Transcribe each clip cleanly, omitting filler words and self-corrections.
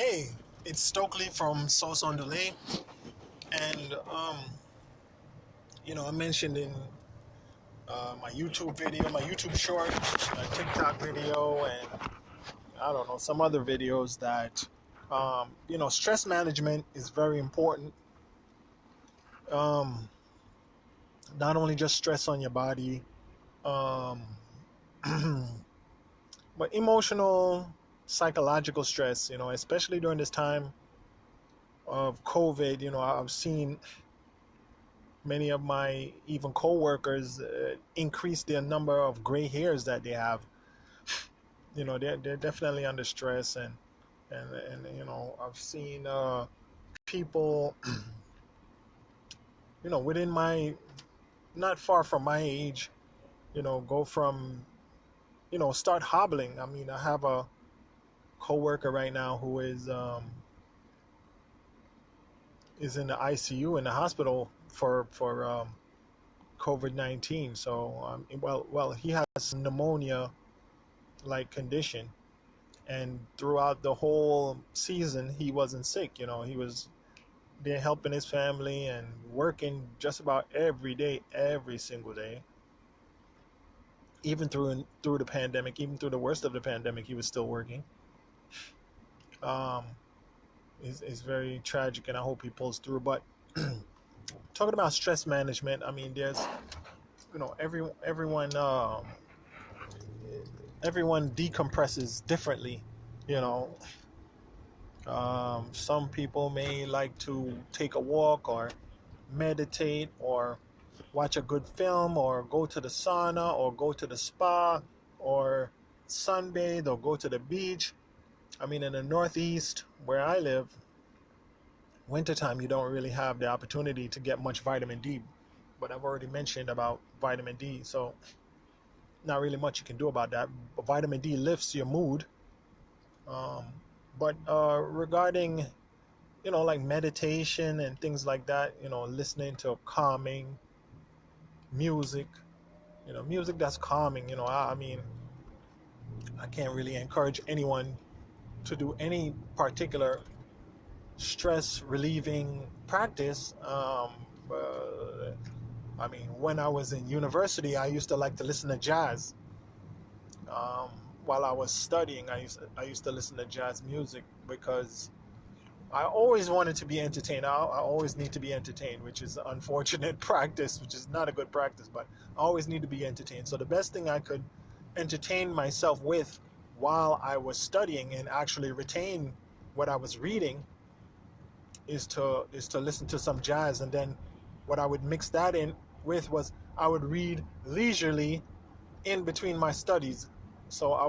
Hey, it's Stokely from Sauce on Delay, and I mentioned in my YouTube video, my YouTube short, my TikTok video, and I don't know some other videos that stress management is very important. Um, Not only just stress on your body, um, but emotional, psychological stress. Especially during this time of COVID. I've seen many of my even co-workers increase their number of gray hairs that they have. They're definitely under stress, and I've seen people within my, not far from my age, go from start hobbling. I mean, I have a co-worker right now who is in the ICU in the hospital for COVID-19. So he has pneumonia like condition, and throughout the whole season he wasn't sick. He was there helping his family and working just about every day, every single day, even through the pandemic, even through the worst of the pandemic, he was still working. um is very tragic, and I hope he pulls through. But talking about stress management, I mean, there's everyone decompresses differently. you know some people may like to take a walk or meditate or watch a good film or go to the sauna or go to the spa or sunbathe or go to the beach. I mean, in the Northeast where I live, wintertime you don't really have the opportunity to get much vitamin D. But I've already mentioned about vitamin D, so not really much you can do about that. But vitamin D lifts your mood. Um, but regarding, like meditation and things like that, listening to calming music, music that's calming. I mean, I can't really encourage anyone to do any particular stress relieving practice. I mean, when I was in university, I used to like to listen to jazz. Um, while I was studying, I used to listen to jazz music because I always wanted to be entertained. I always need to be entertained, which is an unfortunate practice, which is not a good practice, but I always need to be entertained. So the best thing I could entertain myself with while I was studying and actually retain what I was reading is to listen to some jazz. And then what I would mix that in with was I would read leisurely in between my studies. So I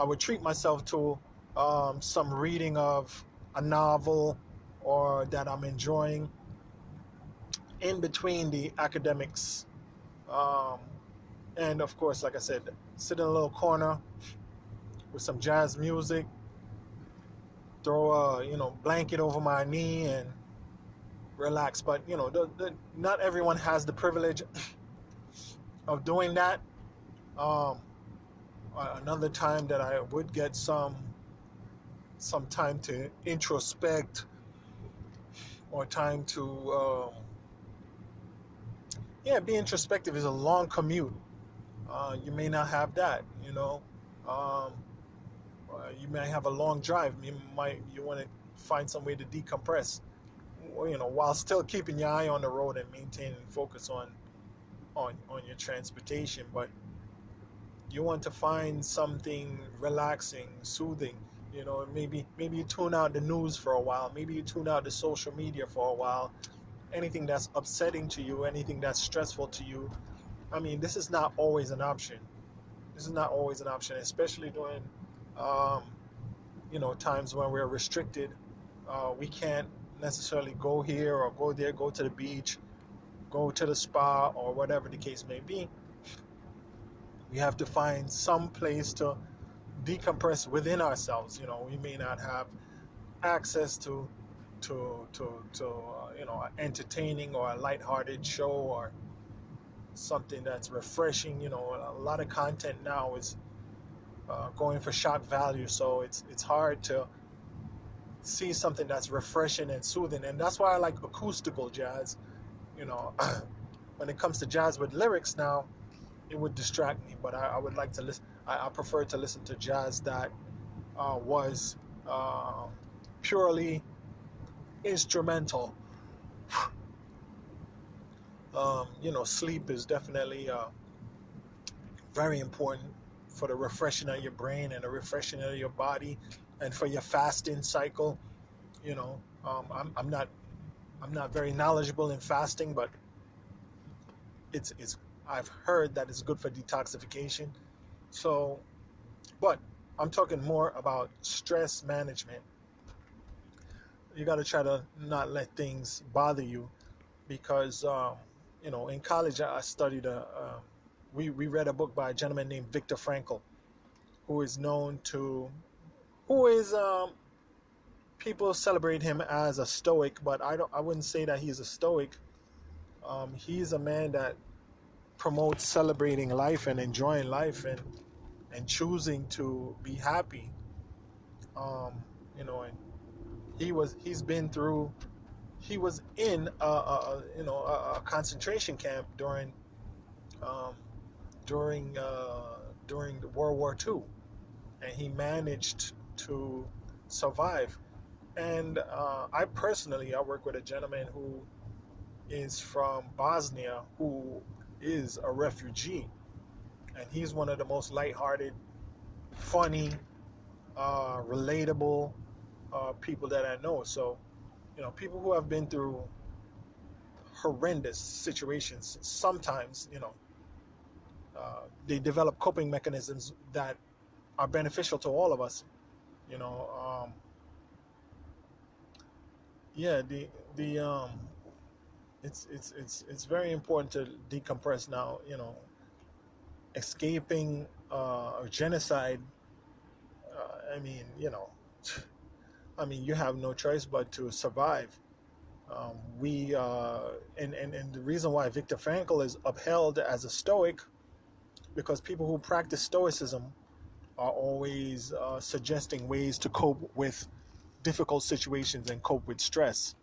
would treat myself to some reading of a novel or that I'm enjoying in between the academics. Um, and of course, like I said, sit in a little corner with some jazz music, throw a blanket over my knee and relax. But not everyone has the privilege of doing that. Um, Another time that I would get some time to introspect or time to be introspective is a long commute. You may not have that. Um, you may have a long drive. You want to find some way to decompress, while still keeping your eye on the road and maintaining focus on your transportation. But you want to find something relaxing, soothing. Maybe you tune out the news for a while. Maybe you tune out the social media for a while. Anything that's upsetting to you, anything that's stressful to you. I mean, this is not always an option. This is not always an option, especially during, um, times when we're restricted. We can't necessarily go here or go there, go to the beach, go to the spa, or whatever the case may be. We have to find some place to decompress within ourselves. We may not have access to entertaining or a lighthearted show or something that's refreshing. A lot of content now is going for shock value, so it's hard to see something that's refreshing and soothing. And that's why I like acoustical jazz. You know, when it comes to jazz with lyrics now, it would distract me. But I would like to listen. I prefer to listen to jazz that was uh, purely instrumental. You know, sleep is definitely very important for the refreshing of your brain and the refreshing of your body, and for your fasting cycle. You know, I'm not very knowledgeable in fasting, but it's I've heard that it's good for detoxification. So, but I'm talking more about stress management. You got to try to not let things bother you, because you know, in college I studied we read a book by a gentleman named Viktor Frankl, who is known to who is people celebrate him as a stoic, but I wouldn't say that he's a stoic. He's a man that promotes celebrating life and enjoying life, and choosing to be happy. You know, and he's been through he was in a concentration camp um, during during the World War II, and he managed to survive. And I work with a gentleman who is from Bosnia, who is a refugee, and he's one of the most lighthearted, funny, relatable people that I know. So, you know, people who have been through horrendous situations, sometimes, you know, they develop coping mechanisms that are beneficial to all of us. You know, yeah, it's very important to decompress now. You know, escaping or genocide. I mean, you know, I mean, you have no choice but to survive. We and the reason why Viktor Frankl is upheld as a Stoic, because people who practice Stoicism are always suggesting ways to cope with difficult situations and cope with stress.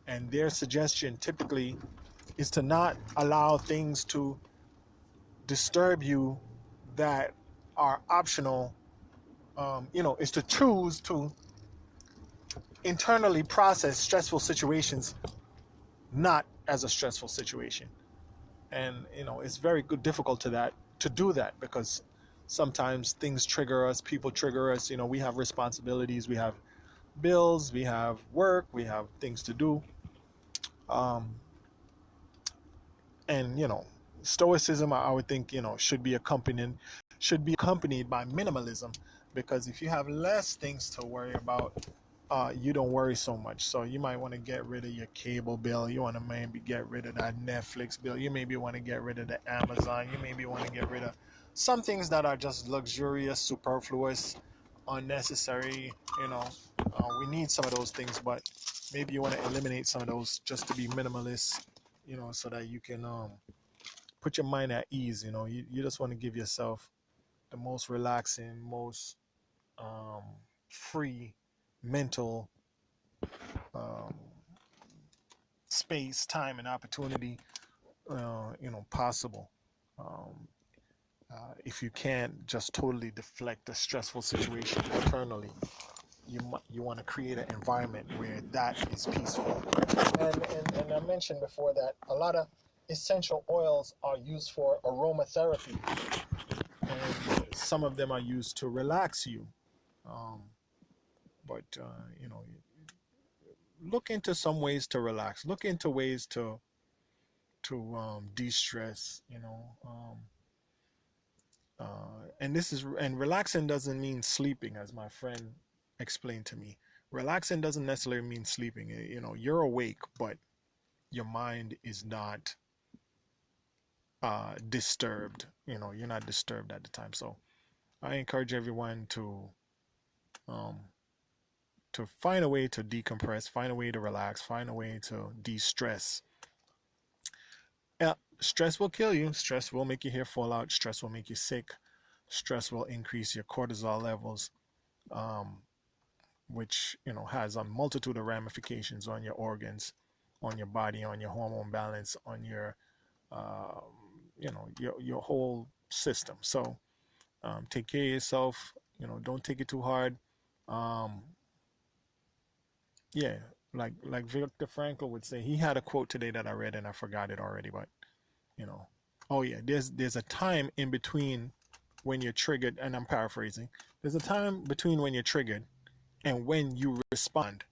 And their suggestion typically is to not allow things to disturb you that are optional. You know, is to choose to internally process stressful situations not as a stressful situation. And you know, it's very good difficult to do that, because sometimes things trigger us, people trigger us. You know, we have responsibilities, we have bills, we have work, we have things to do. um, and you know, stoicism, I would think, you know, should be accompanied by minimalism, because if you have less things to worry about, you don't worry so much. So you might want to get rid of your cable bill. You want to maybe get rid of that Netflix bill. You maybe want to get rid of the Amazon. You maybe want to get rid of some things that are just luxurious, superfluous, unnecessary. You know, we need some of those things, but maybe you want to eliminate some of those just to be minimalist. You know, so that you can put your mind at ease. You know, you just want to give yourself the most relaxing, most um, free mental um, space, time, and opportunity, you know, possible. Um, if you can't just totally deflect a stressful situation internally, you want to create an environment where that is peaceful. And I mentioned before that a lot of essential oils are used for aromatherapy, and some of them are used to relax you. Um, but you know, look into some ways to relax. Look into ways to de-stress. You know, and this is and relaxing doesn't mean sleeping, as my friend explained to me. Relaxing doesn't necessarily mean sleeping. You know, you're awake, but your mind is not disturbed. You know, you're not disturbed at the time. So I encourage everyone um, to find a way to decompress, find a way to relax, find a way to de-stress. Yeah, stress will kill you. Stress will make your hair fall out. Stress will make you sick. Stress will increase your cortisol levels. Um, which has a multitude of ramifications on your organs, on your body, on your hormone balance, on your um, your whole system. So take care of yourself. Don't take it too hard. Um, yeah, like Viktor Frankl would say. He had a quote today that I read and I forgot it already, but you know, oh yeah, there's a time in between when you're triggered, and I'm paraphrasing. There's a time between when you're triggered and when you respond.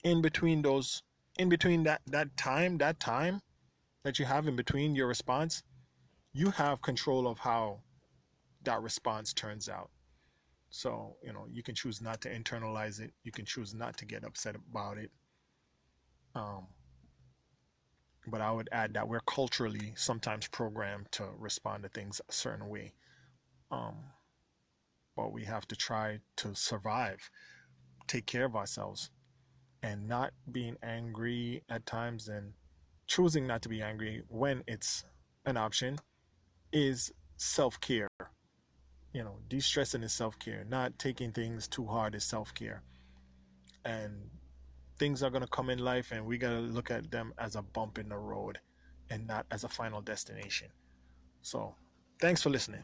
In between those, in between that time that you have in between your response, you have control of how that response turns out. So, you can choose not to internalize it. You can choose not to get upset about it. Um, but I would add that we're culturally sometimes programmed to respond to things a certain way. Um, but we have to try to survive, take care of ourselves, and not being angry at times and choosing not to be angry when it's an option is self care. De stressing is self care. Not taking things too hard is self care. And things are going to come in life, and we got to look at them as a bump in the road and not as a final destination. So, thanks for listening.